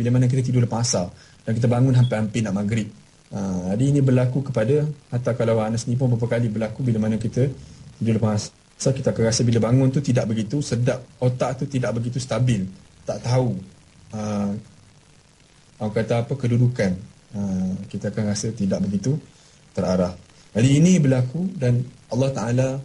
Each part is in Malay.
bila mana kita tidur lepas asar dan kita bangun hampir-hampir nak maghrib. Jadi ini berlaku kepada, hatta kalau Anas ni pun beberapa kali berlaku bila mana kita tidur lepas asar, kita akan rasa bila bangun tu tidak begitu sedap, otak tu tidak begitu stabil, tak tahu orang kata apa, kedudukan. Kita akan rasa tidak begitu terarah. Jadi ini berlaku, dan Allah Ta'ala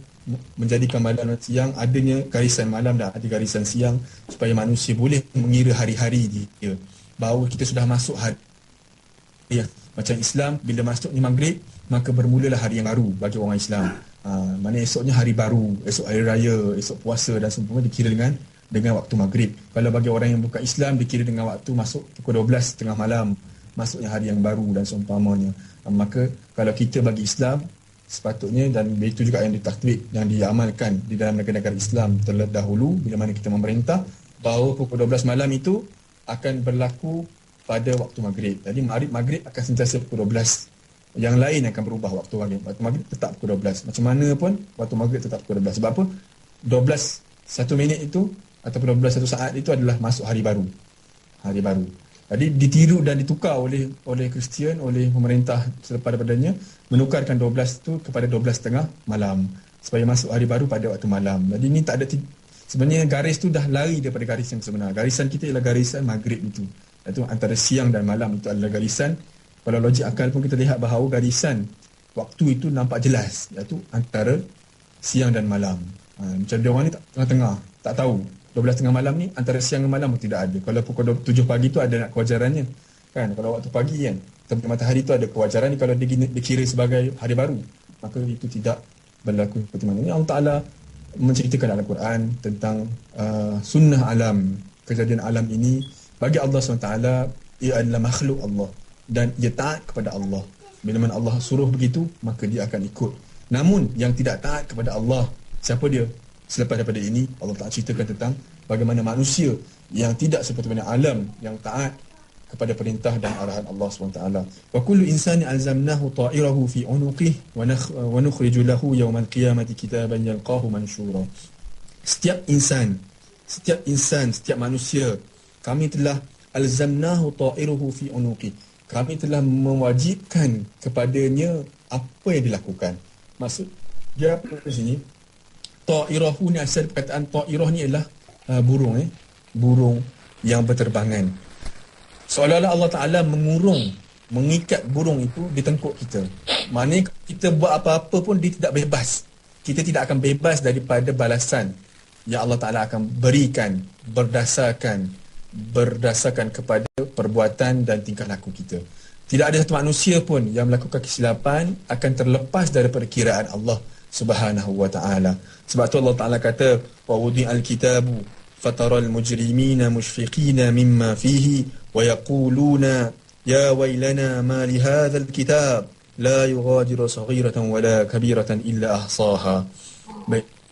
menjadikan malam dan siang, adanya garisan malam dan ada garisan siang, supaya manusia boleh mengira hari-hari dia, bahawa kita sudah masuk hari. Macam Islam, bila masuk ni maghrib, maka bermulalah hari yang baru bagi orang Islam. Mana esoknya hari baru, esok hari raya, esok puasa dan sempurna dikira dengan waktu maghrib. Kalau bagi orang yang bukan Islam, dikira dengan waktu masuk pukul 12 tengah malam, masuknya hari yang baru dan seumpamanya. Maka kalau kita bagi Islam, sepatutnya, dan itu juga yang ditatbik, yang diamalkan di dalam negara-negara Islam terdahulu, bila mana kita memerintah bahawa pukul 12 malam itu akan berlaku pada waktu maghrib. Jadi maghrib akan sentiasa pukul 12. Yang lain akan berubah waktu maghrib. Waktu maghrib tetap pukul 12. Macam mana pun waktu maghrib tetap pukul 12. Sebab apa? 12 1 minit itu ataupun 12 1 saat itu adalah masuk hari baru. Hari baru. Jadi ditiru dan ditukar oleh Kristian, oleh pemerintah selepas daripadanya, menukarkan 12 itu kepada 12:30 malam supaya masuk hari baru pada waktu malam. Jadi ini tak ada, sebenarnya garis tu dah lari daripada garis yang sebenar. Garisan kita ialah garisan maghrib itu. Iaitu antara siang dan malam itu adalah garisan. Kalau logik akal pun kita lihat bahawa garisan waktu itu nampak jelas, iaitu antara siang dan malam. Macam dia orang ni tengah-tengah, tak tahu 12:30 malam ni antara siang dan malam pun tidak ada. Kalau pukul 7 pagi tu ada nak kewajarannya, kan? Kalau waktu pagi kan, terbit matahari tu ada kewajaran. Kalau dikira sebagai hari baru, maka itu tidak berlaku seperti mana. Ini Allah Ta'ala menceritakan dalam Al-Quran tentang sunnah alam, kejadian alam ini. Bagi Allah SWT, ia adalah makhluk Allah dan ia taat kepada Allah. Bila mana Allah suruh begitu, maka dia akan ikut. Namun yang tidak taat kepada Allah, siapa dia? Selepas daripada ini, Allah Ta'ala ceritakan tentang bagaimana manusia yang tidak seperti mana alam yang taat kepada perintah dan arahan Allah SWT. Wa kullu insani alzamnahu ta'irahu fi unuqihi wa nukhriju lahu yawmal qiyamati kitaban yalqahu manshura. Setiap insan, setiap manusia, kami telah alzamnahu ta'iruhu fi unuqihi. Kami telah mewajibkan kepadanya apa yang dilakukan. Maksud dia apa di sini? Ta'irahu ni, asal perkataan ta'irah ni adalah burung, burung yang berterbangan. Seolah-olah Allah Ta'ala mengikat burung itu di tengkuk kita. Maknanya kita buat apa-apa pun dia tidak bebas. Kita tidak akan bebas daripada balasan yang Allah Ta'ala akan berikan berdasarkan kepada perbuatan dan tingkah laku kita. Tidak ada satu manusia pun yang melakukan kesilapan akan terlepas daripada kiraan Allah Subhanahu wa ta'ala. Sebab tu Allah Ta'ala kata, wa wudi'al kitabu fataral mujrimina mushfiqina mimma fihi wa yaquluna ya wailana ma li hadzal kitab la yughadiru saghiratan wala kabiratan illa ahsaha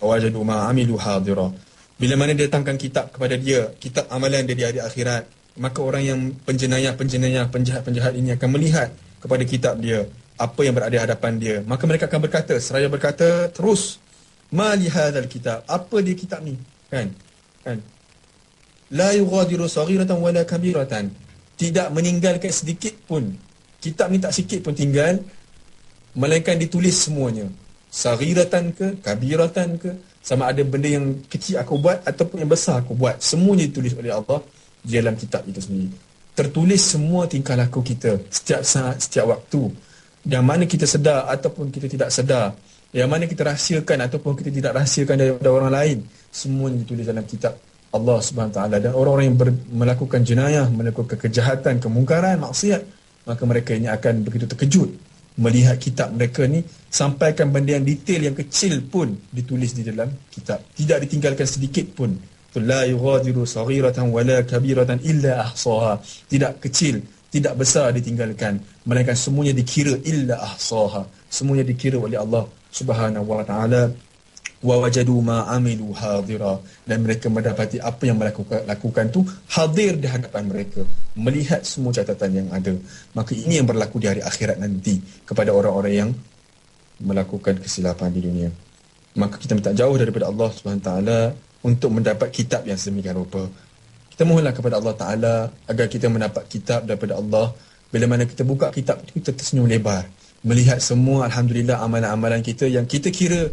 wajadu ma amilu hadira. Bila mana dia datangkan kitab kepada dia, kitab amalan dia di hari akhirat, maka orang yang penjenayah, penjahat ini akan melihat kepada kitab dia, apa yang berada di hadapan dia. Maka mereka akan berkata, seraya berkata terus, ma li hadzal kitab, apa dia kitab ni? Kan? La yughadiru saghiratan wala kabiratan, tidak meninggalkan sedikit pun. Kitab ni tak sikit pun tinggal, melainkan ditulis semuanya. Saghiratan ke, kabiratan ke, sama ada benda yang kecil aku buat ataupun yang besar aku buat, semuanya ditulis oleh Allah di dalam kitab itu sendiri. Tertulis semua tingkah laku kita, setiap saat, setiap waktu, yang mana kita sedar ataupun kita tidak sedar, yang mana kita rahsiakan ataupun kita tidak rahsiakan daripada orang lain, semuanya ditulis dalam kitab Allah Subhanahu Wa Taala. Dan orang-orang yang melakukan jenayah, melakukan kejahatan, kemungkaran, maksiat, maka mereka ini akan begitu terkejut melihat kitab mereka ni, sampaikan benda yang detail, yang kecil pun ditulis di dalam kitab, tidak ditinggalkan sedikit pun. La yughadiru saghiratan wala kabiratan illa ahsaha, tidak kecil, tidak besar ditinggalkan, melainkan semuanya dikira illa ahsaha, semuanya dikira oleh Allah Subhanahu wa taala. Wa wajadu ma amilu hadira, dan mereka mendapati apa yang mereka lakukan tu hadir di hadapan mereka, melihat semua catatan yang ada. Maka ini yang berlaku di hari akhirat nanti kepada orang-orang yang melakukan kesilapan di dunia. Maka kita minta jauh daripada Allah Subhanahu taala untuk mendapat kitab yang sedemikian rupa. Kita mohonlah kepada Allah Ta'ala agar kita mendapat kitab daripada Allah. Bila mana kita buka kitab itu, kita tersenyum lebar, melihat semua Alhamdulillah amalan-amalan kita yang kita kira,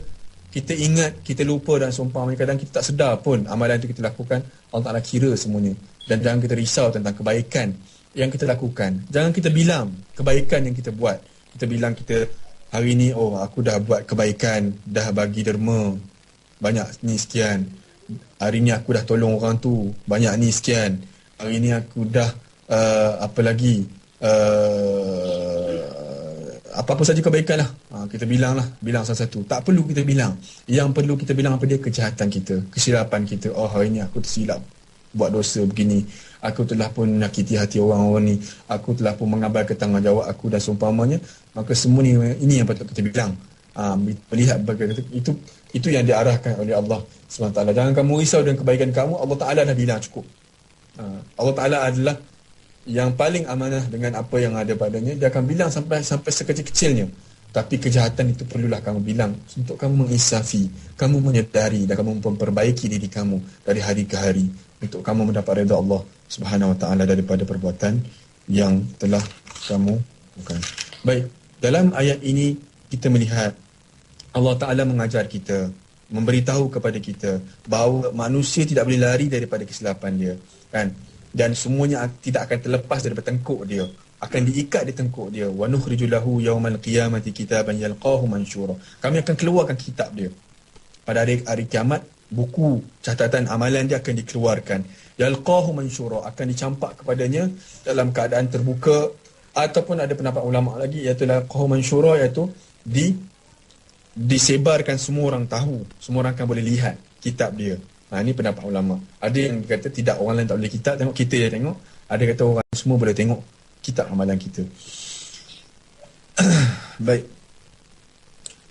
kita ingat, kita lupa dan seumpamanya. Kadang kita tak sedar pun amalan itu kita lakukan. Allah Ta'ala kira semuanya. Dan jangan kita risau tentang kebaikan yang kita lakukan. Jangan kita bilang kebaikan yang kita buat. Kita bilang kita hari ni, oh aku dah buat kebaikan, dah bagi derma banyak ni sekian. Hari ni aku dah tolong orang tu banyak ni sekian. Hari ni aku dah apa lagi, apa-apa saja kebaikan lah, kita bilang satu-satu. Tak perlu kita bilang. Yang perlu kita bilang apa dia? Kejahatan kita, kesilapan kita. Oh hari ni aku tersilap buat dosa begini, aku telah pun menyakiti hati orang-orang ni, aku telah pun mengabaikan tanggungjawab aku dan seumpamanya. Maka semua ni, ini yang patut kita bilang. Melihat itu yang diarahkan oleh Allah SWT. Jangan kamu risau dengan kebaikan kamu. Allah Ta'ala dah bilang cukup. Allah Ta'ala adalah yang paling amanah dengan apa yang ada padanya. Dia akan bilang sampai sekecil-kecilnya. Tapi kejahatan itu perlulah kamu bilang untuk kamu menginsafi, kamu menyedari dan kamu memperbaiki diri kamu dari hari ke hari untuk kamu mendapat redha Allah Subhanahu Wa Ta'ala daripada perbuatan yang telah kamu lakukan. Baik, dalam ayat ini kita melihat Allah Ta'ala mengajar kita, memberitahu kepada kita bahawa manusia tidak boleh lari daripada kesilapan dia, kan? Dan semuanya tidak akan terlepas daripada tengkuk dia, akan diikat di tengkuk dia. Wa nukhriju lahu yaumal qiyamati kitaban yalqahu mansyura. Kami akan keluarkan kitab dia pada hari kiamat. Buku catatan amalan dia akan dikeluarkan. Yalqahu mansyura, akan dicampak kepadanya dalam keadaan terbuka. Ataupun ada pendapat ulama lagi, iaitu yalqahu mansyura, iaitu disebarkan, semua orang tahu, semua orang akan boleh lihat kitab dia. Ini pendapat ulama. Ada yang kata tidak, orang lain tak boleh kitab, tengok kita je tengok. Ada kata orang semua boleh tengok kitab amalan kita. Baik.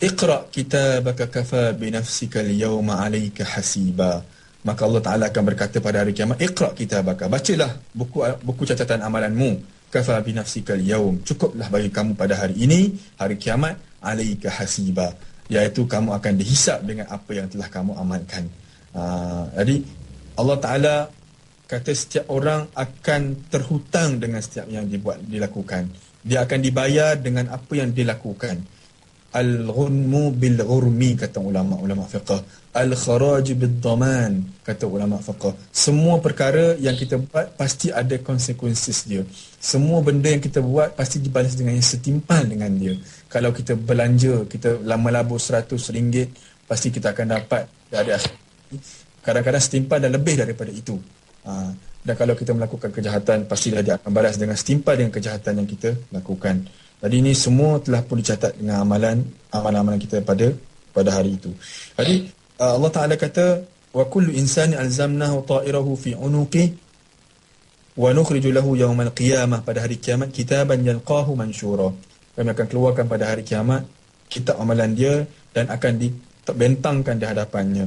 Iqra kitabaka kafa binafsika al-yawma 'alayka hasiba. Maka Allah Ta'ala akan berkata pada hari kiamat, Iqra kitabaka, bacalah buku catatan amalanmu. Kafa binafsika al-yawm, cukuplah bagi kamu pada hari ini, hari kiamat, 'alayka hasiba, iaitu kamu akan dihisap dengan apa yang telah kamu amalkan. Jadi Allah Ta'ala kata setiap orang akan terhutang dengan setiap yang dilakukan. Dia akan dibayar dengan apa yang dilakukan. Al-ghunmu bil-ghurmi, kata ulama fiqh. Al-kharaj bil-dhaman, kata ulama fiqh. Semua perkara yang kita buat pasti ada konsekuensi dia. Semua benda yang kita buat pasti dibalas dengan yang setimpal dengan dia. Kalau kita belanja, kita melabur RM100, pasti kita akan dapat dari kadang-kadang setimpal dan lebih daripada itu. Dan kalau kita melakukan kejahatan, pastilah dia akan balas dengan setimpal dengan kejahatan yang kita lakukan. Jadi ini semua telah pun dicatat dengan amalan-amalan kita pada hari itu. Jadi Allah Ta'ala kata, wa kullu insani alzamnahu ta'irahu fi unuqi wa nukhriju lahu yawmal qiyamah, pada hari kiamat kitaban yalqahu mansyura. Kami akan keluarkan pada hari kiamat kitab amalan dia dan akan dibentangkan di hadapannya.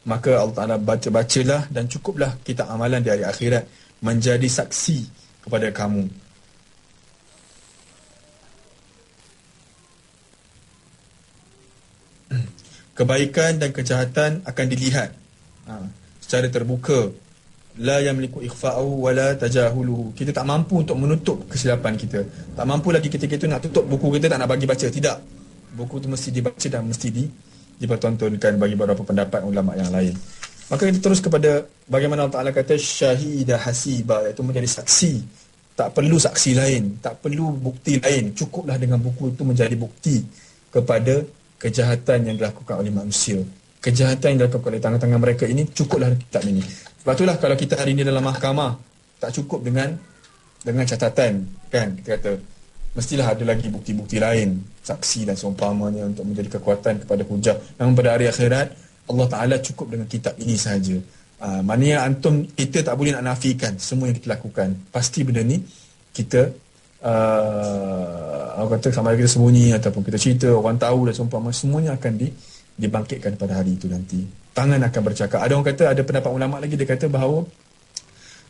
Maka Allah Ta'ala bacalah dan cukuplah kitab amalan di hari akhirat menjadi saksi kepada kamu. Kebaikan dan kejahatan akan dilihat secara terbuka. La yamliku ikhfa'u wala tajahuluhu. Kita tak mampu untuk menutup kesilapan kita. Tak mampu lagi ketika itu nak tutup buku kita, tak nak bagi baca. Tidak. Buku itu mesti dibaca dan mesti dipertontonkan bagi beberapa pendapat ulama yang lain. Maka kita terus kepada bagaimana Allah Ta'ala kata syahidah hasiba, iaitu menjadi saksi. Tak perlu saksi lain, tak perlu bukti lain. Cukuplah dengan buku itu menjadi bukti kepada kejahatan yang dilakukan oleh manusia. Kejahatan yang dilakukan oleh tangan-tangan mereka ini, cukuplah kitab ini. Sebab itulah kalau kita hari ini dalam mahkamah, tak cukup dengan catatan, kan? Kita kata mestilah ada lagi bukti-bukti lain, saksi dan seumpamanya untuk menjadi kekuatan kepada hujah. Namun pada hari akhirat, Allah Ta'ala cukup dengan kitab ini sahaja. Maknanya kita tak boleh nak nafikan semua yang kita lakukan. Pasti benda ni kita orang kata sama ada kita sembunyi ataupun kita cerita, orang tahu dan seumpamanya, semuanya akan dibangkitkan pada hari itu nanti. Tangan akan bercakap. Ada orang kata, ada pendapat ulama lagi, dia kata bahawa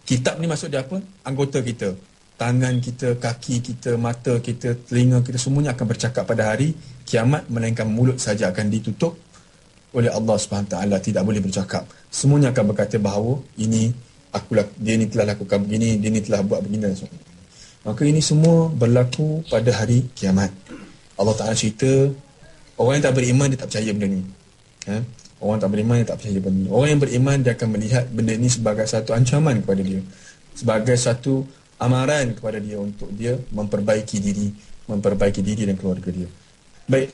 kitab ni maksud dia apa? Anggota kita. Tangan kita, kaki kita, mata kita, telinga kita, semuanya akan bercakap pada hari kiamat, melainkan mulut saja akan ditutup oleh Allah SWT, tidak boleh bercakap. Semuanya akan berkata bahawa ini dia ni telah lakukan begini, dia ni telah buat begini dan sebagainya. Maka ini semua berlaku pada hari kiamat. Allah Ta'ala cerita, orang yang tak beriman dia tak percaya benda ni. Orang tak beriman dia tak percaya benda ni. Orang yang beriman dia akan melihat benda ni sebagai satu ancaman kepada dia, sebagai satu amaran kepada dia untuk dia memperbaiki diri dan keluarga dia. Baik,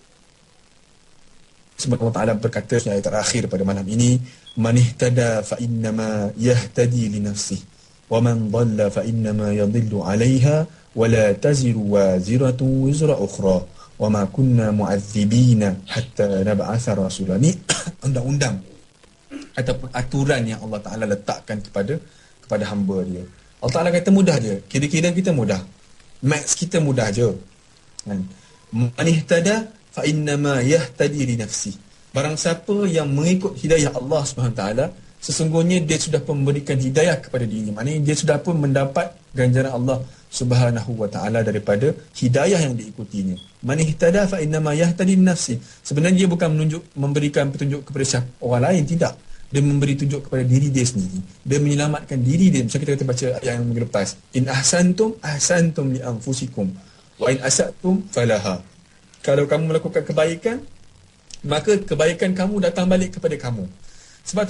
sebab Allah Ta'ala berkata di ayat terakhir pada malam ini, man ihtada fa innama yahtadi li nafsihi wa man dhalla fa innama yadhillu 'alayha wa la taziru waziratun wizra ukhra wa ma kunna mu'adzibina hatta nab'atha rasula. Ni undang-undang ataupun aturan yang Allah Ta'ala letakkan kepada hamba dia. Allah Ta'ala kata mudah je, kira-kira kita mudah, max kita mudah je kan. Man ihtada fa innama yahtadi li nafsi. Barang siapa yang mengikut hidayah Allah SWT, sesungguhnya dia sudah memberikan hidayah kepada dirinya. Maknanya dia sudah pun mendapat ganjaran Allah SWT daripada hidayah yang diikutinya. Man ihtada fa innama yahtadi li nafsi. Sebenarnya dia bukan memberikan petunjuk kepada siapa orang lain, tidak. Dia memberi tunjuk kepada diri dia sendiri. Dia menyelamatkan diri dia. Macam kita baca ayat yang minggu lepas, in ahsantum ahsantum li anfusikum wa in asatum falaha. Kalau kamu melakukan kebaikan, maka kebaikan kamu datang balik kepada kamu. Sebab tu